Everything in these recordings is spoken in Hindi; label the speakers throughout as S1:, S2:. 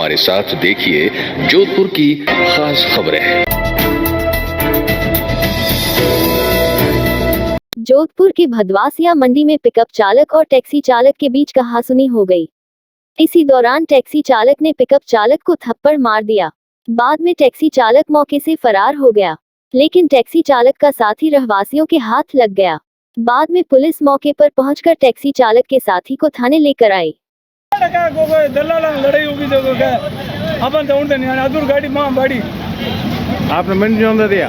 S1: हमारे साथ देखिए जोधपुर की खास खबरें।
S2: जोधपुर के भदवासिया मंडी में पिकअप चालक और टैक्सी चालक के बीच कहासुनी हो गई। इसी दौरान टैक्सी चालक ने पिकअप चालक को थप्पड़ मार दिया। बाद में टैक्सी चालक मौके से फरार हो गया, लेकिन टैक्सी चालक का साथी रहवासियों के हाथ लग गया। बाद में पुलिस मौके पर पहुंचकर टैक्सी चालक के साथी को थाने लेकर आई।
S3: आपने मन जोन दिया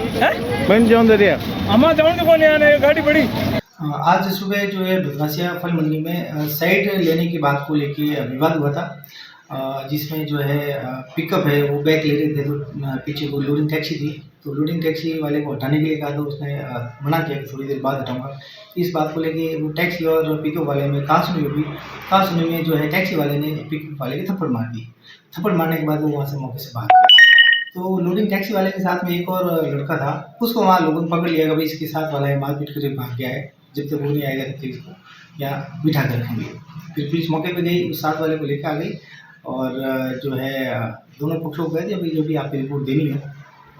S3: गाड़ी बड़ी।
S4: आज सुबह जो है भदवासिया फल मंडी में साइड लेने की बात को लेके विवाद हुआ था, जिसमें जो है पिकअप है वो बैक ले रहे थे, तो पीछे कोई लोडिंग टैक्सी थी, तो लोडिंग टैक्सी वाले को हटाने के लिए कहा, तो उसने मना किया कि थोड़ी देर बाद हटाऊंगा। इस बात को लेके वो टैक्सी और पिकअप वाले में कहासुनी हुई। कहासुनी में जो है टैक्सी वाले ने पिकअप वाले के थप्पड़ मार दी। थप्पड़ मारने के बाद वो वहाँ से मौके से भाग गया। तो लोडिंग टैक्सी वाले के साथ में एक और लड़का था, उसको वहाँ लोगों ने पकड़ लिया कि भाई इसके साथ वाला है, मारपीट करके भाग गया है, जब तक वो नहीं आएगा तब तक इसको यहाँ बिठा कर रखेंगे। फिर पुलिस मौके पे गई, उस साथ वाले को लेकर आ गई और जो है दोनों पक्षों को कह दिया भाई जो भी आपकी रिपोर्ट देनी है,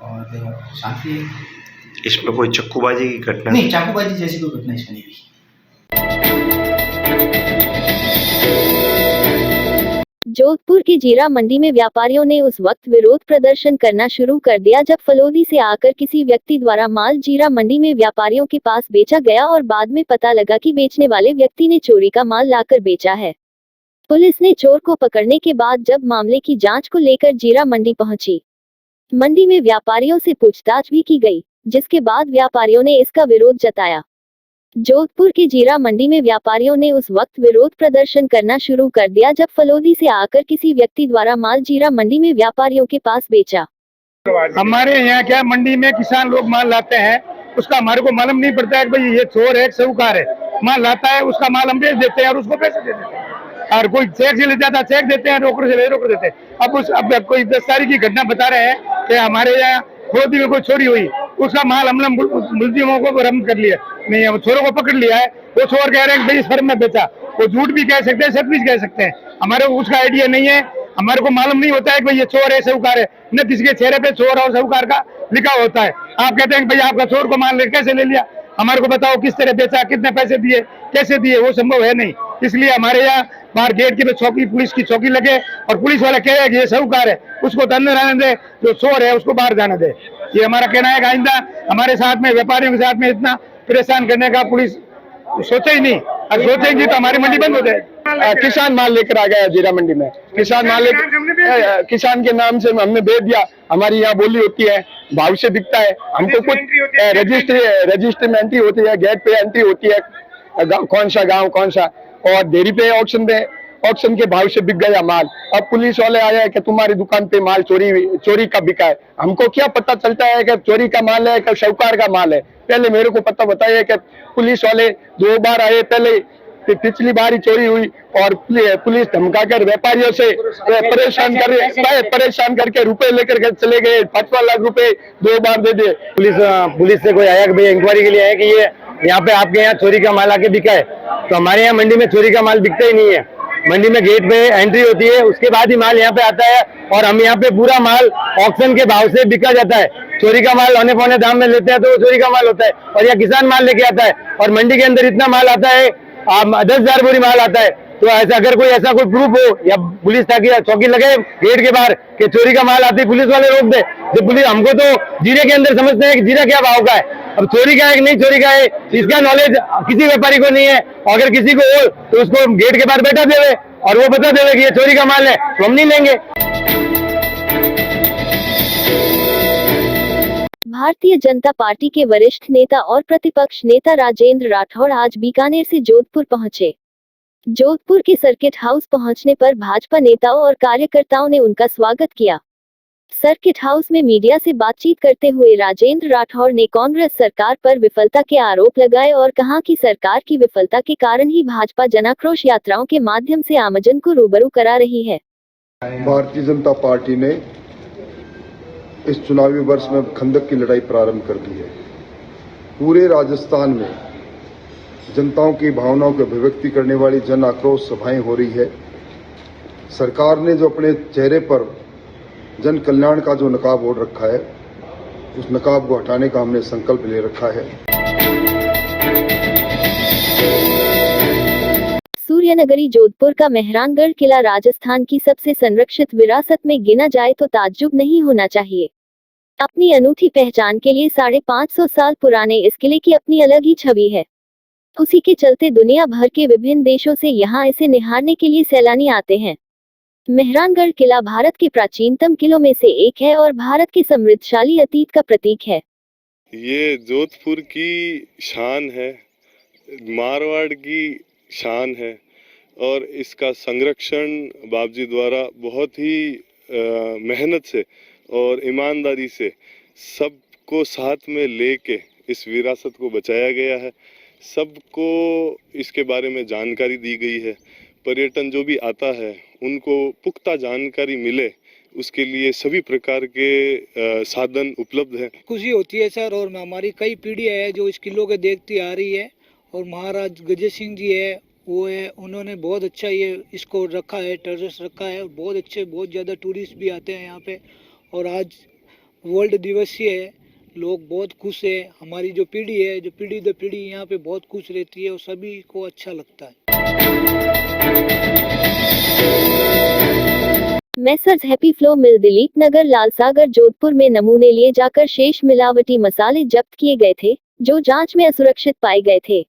S4: और शांति है।
S5: इसमें कोई चाकूबाजी की घटना
S4: नहीं, चाकूबाजी जैसी कोई घटना इसमें नहीं हुई।
S2: जोधपुर की जीरा मंडी में व्यापारियों ने उस वक्त विरोध प्रदर्शन करना शुरू कर दिया जब फलोदी से आकर किसी व्यक्ति द्वारा माल जीरा मंडी में व्यापारियों के पास बेचा गया और बाद में पता लगा कि बेचने वाले व्यक्ति ने चोरी का माल लाकर बेचा है। पुलिस ने चोर को पकड़ने के बाद जब मामले की जांच को लेकर जीरा मंडी पहुंची, मंडी में व्यापारियों से पूछताछ भी की गई, जिसके बाद व्यापारियों ने इसका विरोध जताया। जोधपुर के जीरा मंडी में व्यापारियों ने उस वक्त विरोध प्रदर्शन करना शुरू कर दिया जब फलोदी से आकर किसी व्यक्ति द्वारा माल जीरा मंडी में व्यापारियों के पास बेचा।
S3: हमारे यहाँ क्या मंडी में किसान लोग माल लाते हैं, उसका हमारे को मालूम नहीं पड़ता है कि भाई ये चोर है, साहूकार है। माल लाता है, उसका माल हम बेच देते हैं और उसको पैसे दे देते हैं, और कोई चेक से ले जाता है, चेक देते हैं, रोकड़ से ले रोकड़ देते हैं। अब कोई 10 तारीख की घटना बता रहे हैं कि हमारे यहाँ फलोदी में कोई चोरी हुई, उसका माल हमने मुलजिमों को बरामद कर लिया, नहीं हम चोरों को पकड़ लिया है। वो चोर कह रहे हैं कि भाई इस फर्म में बेचा, वो झूठ भी कह सकते हैं, सच भी कह सकते हैं। हमारे को उसका आइडिया नहीं है, हमारे को मालूम नहीं होता है कि भाई ये चोर है, साहूकार है, न किसी के चेहरे पे चोर और साहूकार का लिखा होता है। आप कहते हैं कि भाई आपका चोर को माल कैसे ले लिया, हमारे को बताओ किस तरह बेचा, कितने पैसे दिए, कैसे दिए, वो संभव है नहीं। इसलिए हमारे यहाँ बाहर गेट के चौकी, पुलिस की चौकी लगे और पुलिस वाला कहे कि ये साहूकार है, उसको अंदर आने दे, जो चोर है उसको बाहर जाने दे। ये हमारा कहना है। आइंदा हमारे साथ में व्यापारियों के साथ में इतना परेशान करने का पुलिस सोचे ही नहीं, और सोचेंगी तो हमारी मंडी बंद हो जाए। किसान माल लेकर आ गया जीरा मंडी में, किसान माल लेकर, किसान के नाम से हमने भेज दिया। हमारी यहाँ बोली होती है, भाव से बिकता है, हमको कुछ रजिस्ट्री में एंट्री होती है, गेट पे एंट्री होती है, कौन सा गाँव कौन सा, और डेयरी पे ऑक्शन के भाव से बिक गया माल। अब पुलिस वाले आया है कि तुम्हारी दुकान पे माल चोरी का बिका है। हमको क्या पता चलता है कि चोरी का माल है कि साहूकार का माल है? पहले मेरे को पता बताया कि पुलिस वाले 2 बार आए, पहले पिछली बार ही चोरी हुई और पुलिस धमकाकर व्यापारियों से परेशान करके रुपए लेकर चले गए। 5 लाख रुपए 2 बार दे दिए।
S6: पुलिस से कोई आया कि भाई इंक्वायरी के लिए आया कि ये यहाँ पे आपके यहाँ चोरी का माल आके बिका है, तो हमारे यहाँ मंडी में चोरी का माल बिकता ही नहीं है। मंडी में गेट पे एंट्री होती है, उसके बाद ही माल यहाँ पे आता है, और हम यहाँ पे पूरा माल ऑक्शन के भाव से बिका जाता है। चोरी का माल औने पौने दाम में लेते हैं तो वो चोरी का माल होता है, और यहाँ किसान माल लेके आता है, और मंडी के अंदर इतना माल आता है, 10,000 बोरी माल आता है। तो ऐसा अगर कोई ऐसा कोई प्रूफ हो या पुलिस ताकि चौकी लगे गेट के बाहर कि चोरी का माल आती, पुलिस वाले रोक दे। जो पुलिस, हमको तो जीरे के अंदर समझते हैं कि जीरा क्या भाव का है, अब चोरी का है कि नहीं चोरी का है इसका नॉलेज किसी व्यापारी को नहीं है। और अगर किसी को हो तो उसको गेट के बाहर बैठा देवे और वो बता देवे कि ये चोरी का माल है, तो हम नहीं लेंगे।
S2: भारतीय जनता पार्टी के वरिष्ठ नेता और प्रतिपक्ष नेता राजेंद्र राठौड़ आज बीकानेर से जोधपुर पहुंचे। जोधपुर के सर्किट हाउस पहुंचने पर भाजपा नेताओं और कार्यकर्ताओं ने उनका स्वागत किया। सर्किट हाउस में मीडिया से बातचीत करते हुए राजेंद्र राठौड़ ने कांग्रेस सरकार पर विफलता के आरोप लगाए और कहा कि सरकार की विफलता के कारण ही भाजपा जनाक्रोश यात्राओं के माध्यम से आमजन को रूबरू करा रही है।
S7: भारतीय जनता पार्टी ने इस चुनावी वर्ष में खंदक की लड़ाई प्रारंभ कर दी है। पूरे राजस्थान में जनताओं की भावनाओं की अभिव्यक्ति करने वाली जन आक्रोश सभाएं हो रही है। सरकार ने जो अपने चेहरे पर जन कल्याण का जो नकाब ओढ़ रखा है, उस नकाब को हटाने का हमने संकल्प ले रखा है।
S2: सूर्यनगरी जोधपुर का मेहरानगढ़ किला राजस्थान की सबसे संरक्षित विरासत में गिना जाए तो ताज्जुब नहीं होना चाहिए। अपनी अनूठी पहचान के लिए 550 साल पुराने इस किले की अपनी अलग ही छवि है। उसी के चलते दुनिया भर के विभिन्न देशों से यहाँ इसे निहारने के लिए सैलानी आते हैं। मेहरानगढ़ किला भारत के प्राचीनतम किलों में से एक है और भारत के समृद्धशाली अतीत का प्रतीक है।
S8: ये जोधपुर की शान है, मारवाड़ की शान है और इसका संरक्षण बाबजी द्वारा बहुत ही मेहनत से और ईमानदारी से सबको साथ में लेके इस विरासत को बचाया गया है। सबको इसके बारे में जानकारी दी गई है। पर्यटन जो भी आता है उनको पुख्ता जानकारी मिले, उसके लिए सभी प्रकार के साधन उपलब्ध हैं।
S9: खुशी होती है सर, और हमारी कई पीढ़ियाँ है जो इस किलों के देखती आ रही है, और महाराज गजय सिंह जी है वो है, उन्होंने बहुत अच्छा ये इसको रखा है, टेरस रखा है, और बहुत अच्छे बहुत ज़्यादा टूरिस्ट भी आते हैं यहाँ पे। और आज वर्ल्ड दिवस ही है, लोग बहुत खुश है। हमारी जो पीढ़ी है, जो पीढ़ी दर पीढ़ी यहाँ पे बहुत खुश रहती है और सभी को अच्छा लगता है।
S2: मैसर्स हैप्पी फ्लो मिल दिलीप नगर लालसागर जोधपुर में नमूने लिए जाकर शेष मिलावटी मसाले जब्त किए गए थे, जो जांच में असुरक्षित पाए गए थे।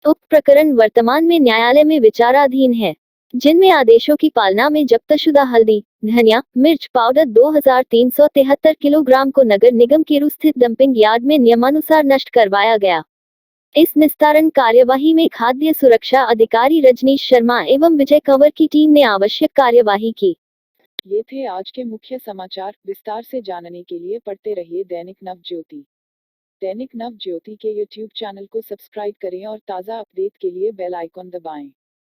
S2: उक्त प्रकरण वर्तमान में न्यायालय में विचाराधीन है, जिनमें आदेशों की पालना में जब्तशुदा हल्दी, धनिया, मिर्च पाउडर 2373 किलोग्राम को नगर निगम केरू स्थित डंपिंग यार्ड में नियमानुसार नष्ट करवाया गया। इस निस्तारण कार्यवाही में खाद्य सुरक्षा अधिकारी रजनीश शर्मा एवं विजय कंवर की टीम ने आवश्यक कार्यवाही की।
S10: ये थे आज के मुख्य समाचार। विस्तार से जानने के लिए पढ़ते रहिए दैनिक नव ज्योति। दैनिक नव ज्योति के YouTube चैनल को सब्सक्राइब करें और ताज़ा अपडेट के लिए बेल आइकॉन दबाएं।